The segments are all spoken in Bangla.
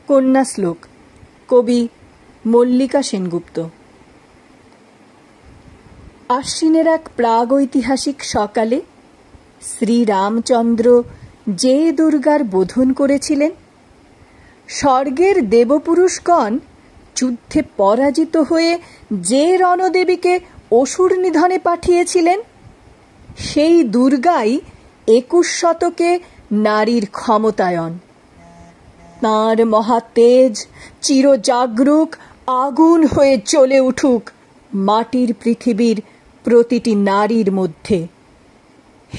কন্যা শ্লোক, কবি মল্লিকা সেনগুপ্ত। আশ্বিনের এক প্রাগৈতিহাসিক সকালে শ্রীরামচন্দ্র যে দুর্গার বোধন করেছিলেন, স্বর্গের দেবপুরুষগণ যুদ্ধে পরাজিত হয়ে যে রণদেবীকে অসুর নিধনে পাঠিয়েছিলেন, সেই দুর্গাই 21 শতকে নারীর ক্ষমতায়ন। তাঁর মহাতেজ চিরজাগরুক আগুন হয়ে জ্বলে উঠুক মাটির পৃথিবীর প্রতিটি নারীর মধ্যে।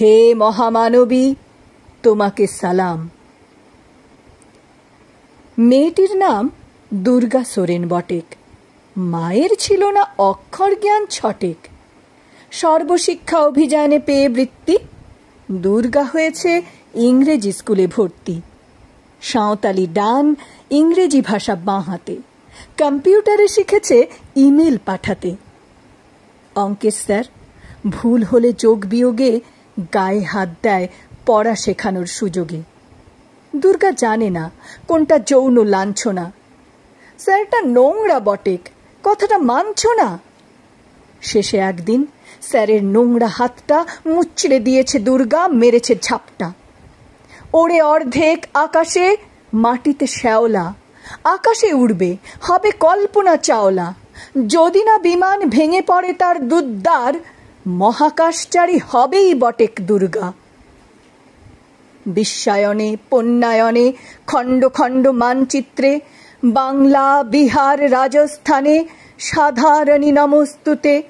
হে মহামানবী, তোমাকে সালাম। মেয়েটির নাম দুর্গা সোরেন বটেক। মায়ের ছিল না অক্ষর জ্ঞান ছটেক। সর্বশিক্ষা অভিযানে পেয়ে বৃত্তি, দুর্গা হয়েছে ইংরেজি স্কুলে ভর্তি। সাঁওতালি ডান, ইংরেজি ভাষা বাঁ হাতে। কম্পিউটারে শিখেছে ইমেল পাঠাতে। অঙ্কের স্যার ভুল হলে যোগ বিয়োগে গায়ে হাত দেয় পড়া শেখানোর সুযোগে। দুর্গা জানে না কোনটা যৌন লাঞ্ছনা। স্যারটা নোংরা বটেক, কথাটা মানছ না। শেষে একদিন স্যারের নোংরা হাতটা মুচড়ে দিয়েছে দুর্গা, মেরেছে ঝাপটা। ওড়ে অর্ধেক আকাশে, মাটিতে শ্যাওলা। আকাশে উড়বে, হবে কল্পনা চাওলা। যদি না বিমান ভেঙে পড়ে তার দুদ্দার, মহাকাশচারী হবেই বটেক দুর্গা। বিশ্বায়নে, পণ্যায়নে, খণ্ড খণ্ড মানচিত্রে, বাংলা, বিহার, রাজস্থানে সাধারণী নমস্তুতে।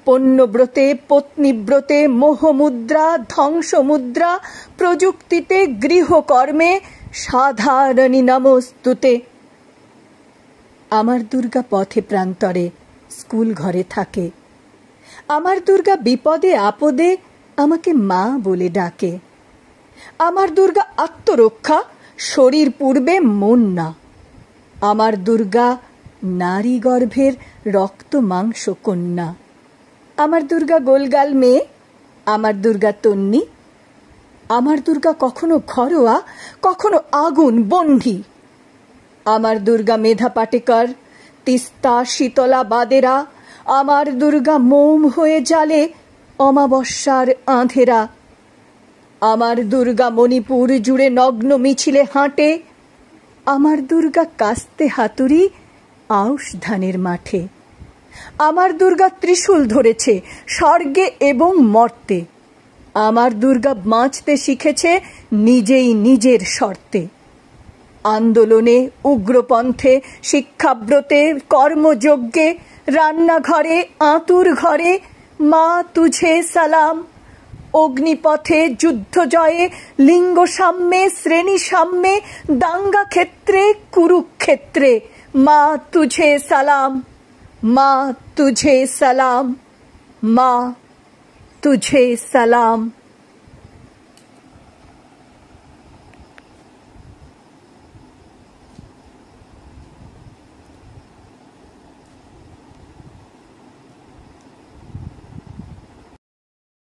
পণ্যব্রতে, পত্নীব্রতে, মোহমুদ্রা, ধ্বংসমুদ্রা, প্রযুক্তিতে, গৃহকর্মে সাধারণী নমস্তুতে। আমার দুর্গা পথে প্রান্তরে স্কুল ঘরে থাকে। আমার দুর্গা বিপদে আপদে আমাকে মা বলে ডাকে। আমার দুর্গা আত্মরক্ষা, শরীর পূর্বে মন না। আমার দুর্গা নারী গর্ভের রক্ত মাংস কন্যা। আমার দুর্গা গোলগাল মেয়ে, আমার দুর্গা তন্নি। আমার দুর্গা কখনো ঘরোয়া, কখনো আগুন বন্ধি। আমার দুর্গা মেধা পাটেকর, তিস্তা, শীতলা, বাদেরা। আমার দুর্গা মোম হয়ে জ্বালে অমাবস্যার আঁধেরা। আমার দুর্গা মণিপুর জুড়ে নগ্ন মিছিলে হাঁটে। আমার দুর্গা কাস্তে হাতুড়ি আউশ ধানের মাঠে। আমার দুর্গা ত্রিশূল ধরেছে স্বর্গে এবং মর্তে। আমার দুর্গা বাঁচতে শিখেছে নিজেই নিজের শর্তে। আন্দোলনে, উগ্রপন্থে, শিক্ষাব্রতে, কর্মযজ্ঞে, রান্নাঘরে, আঁতুর ঘরে মা তুঝে সালাম। অগ্নিপথে, যুদ্ধ জয়ে, লিঙ্গ সাম্যে, শ্রেণী সাম্যে, দাঙ্গা ক্ষেত্রে, কুরুক্ষেত্রে মা তুঝে সালাম। মা তুঝে সালাম, মা তুঝে সালাম।